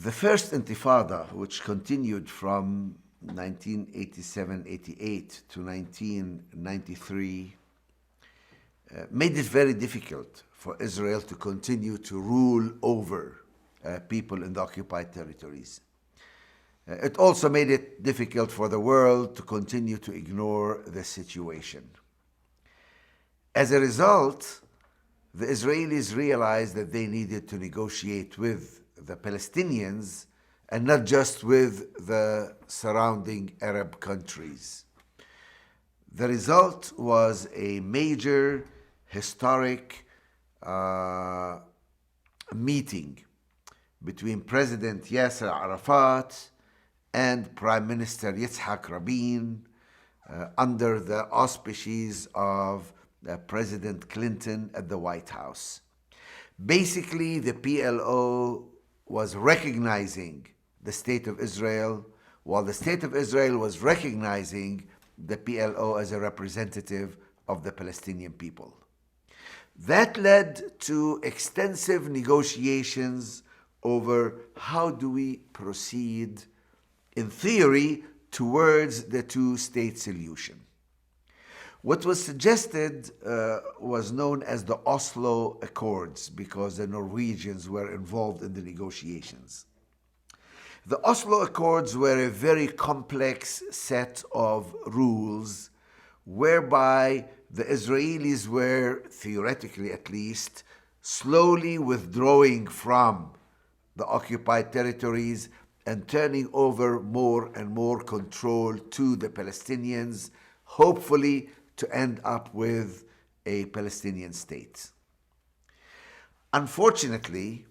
The first Intifada, which continued from 1987-88 to 1993, made it very difficult for Israel to continue to rule over people in the occupied territories. It also made it difficult for the world to continue to ignore the situation. As a result, the Israelis realized that they needed to negotiate with the Palestinians and not just with the surrounding Arab countries. The result was a major historic meeting between President Yasser Arafat and Prime Minister Yitzhak Rabin under the auspices of President Clinton at the White House. Basically, the PLO was recognizing the State of Israel, while the State of Israel was recognizing the PLO as a representative of the Palestinian people. That led to extensive negotiations over how do we proceed, in theory, towards the two-state solution. What was suggested was known as the Oslo Accords because the Norwegians were involved in the negotiations. The Oslo Accords were a very complex set of rules whereby the Israelis were, theoretically at least, slowly withdrawing from the occupied territories and turning over more and more control to the Palestinians, hopefully to end up with a Palestinian state. Unfortunately,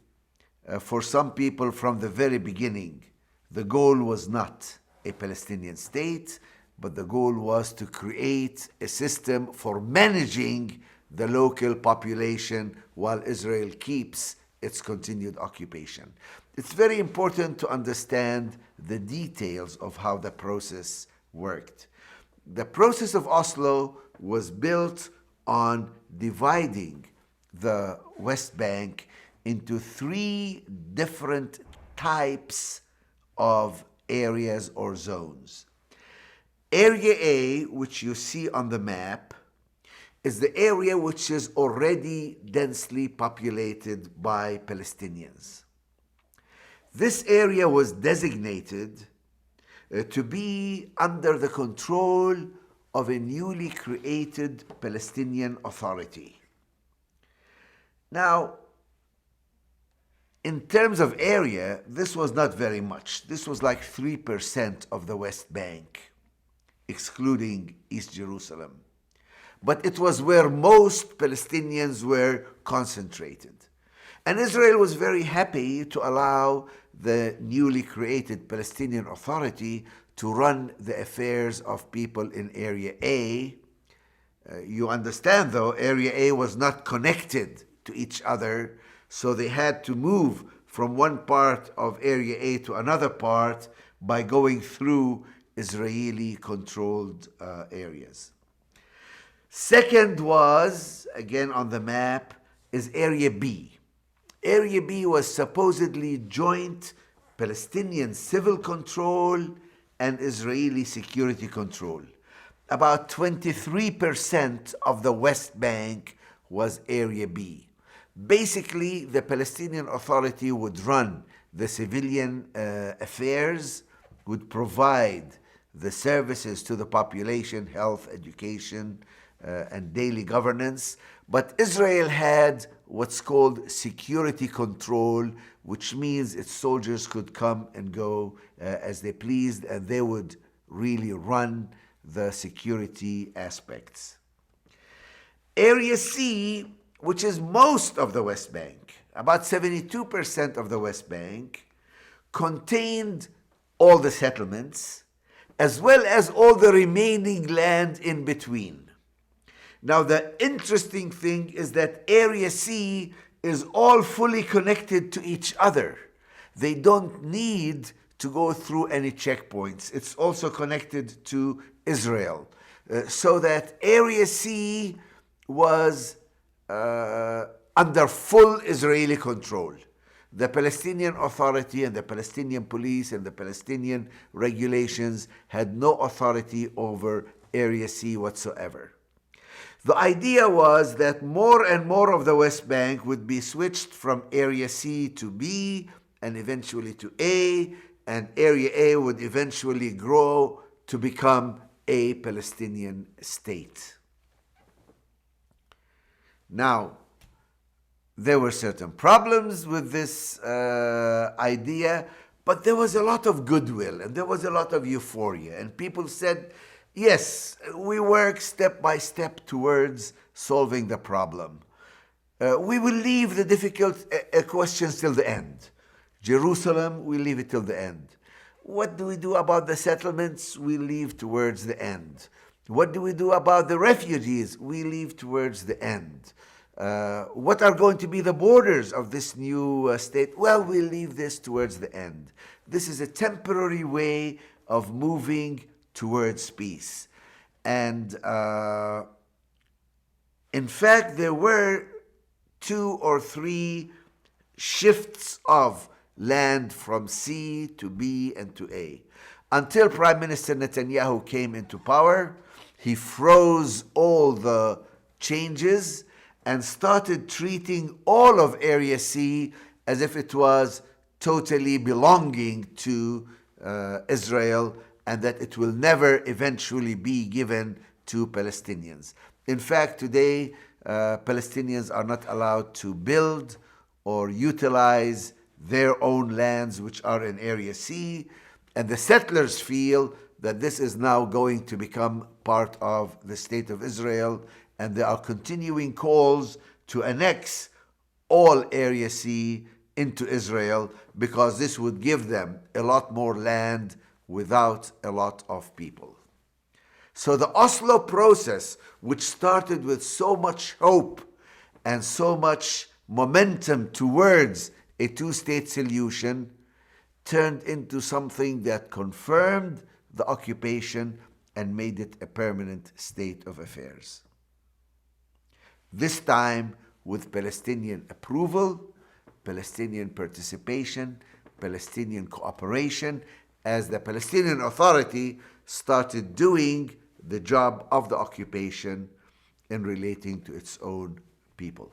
for some people from the very beginning, the goal was not a Palestinian state, but the goal was to create a system for managing the local population while Israel keeps its continued occupation. It's very important to understand the details of how the process worked. The process of Oslo was built on dividing the West Bank into three different types of areas or zones. Area A, which you see on the map, is the area which is already densely populated by Palestinians. This area was designated to be under the control of a newly created Palestinian Authority. Now, in terms of area, this was not very much. This was like 3% of the West Bank, excluding East Jerusalem. But it was where most Palestinians were concentrated. And Israel was very happy to allow the newly created Palestinian Authority to run the affairs of people in Area A. You understand, though, Area A was not connected to each other, so they had to move from one part of Area A to another part by going through Israeli-controlled areas. Second was, again on the map, is Area B. Area B was supposedly joint Palestinian civil control and Israeli security control. About 23% of the West Bank was Area B. Basically, the Palestinian Authority would run the civilian affairs, would provide the services to the population, health, education, and daily governance. But Israel had what's called security control, which means its soldiers could come and go as they pleased, and they would really run the security aspects. Area C, which is most of the West Bank, about 72% of the West Bank, contained all the settlements, as well as all the remaining land in between. Now, the interesting thing is that Area C is all fully connected to each other. They don't need to go through any checkpoints. It's also connected to Israel. So that Area C was under full Israeli control. The Palestinian Authority and the Palestinian police and the Palestinian regulations had no authority over Area C whatsoever. The idea was that more and more of the West Bank would be switched from Area C to B and eventually to A, and Area A would eventually grow to become a Palestinian state. Now, there were certain problems with this idea, but there was a lot of goodwill and there was a lot of euphoria. And people said, yes, we work step by step towards solving the problem. We will leave the difficult questions till the end. Jerusalem, we leave it till the end. What do we do about the settlements? We leave towards the end. What do we do about the refugees? We leave towards the end. What are going to be the borders of this new state? Well, we leave this towards the end. This is a temporary way of moving towards peace. And in fact, there were 2 or 3 shifts of land from C to B and to A. Until Prime Minister Netanyahu came into power, he froze all the changes and started treating all of Area C as if it was totally belonging to Israel and that it will never eventually be given to Palestinians. In fact, today, Palestinians are not allowed to build or utilize their own lands which are in Area C, and the settlers feel that this is now going to become part of the State of Israel, and there are continuing calls to annex all Area C into Israel because this would give them a lot more land without a lot of people. So the Oslo process, which started with so much hope and so much momentum towards a two-state solution, turned into something that confirmed the occupation and made it a permanent state of affairs. This time with Palestinian approval, Palestinian participation, Palestinian cooperation, as the Palestinian Authority started doing the job of the occupation in relating to its own people.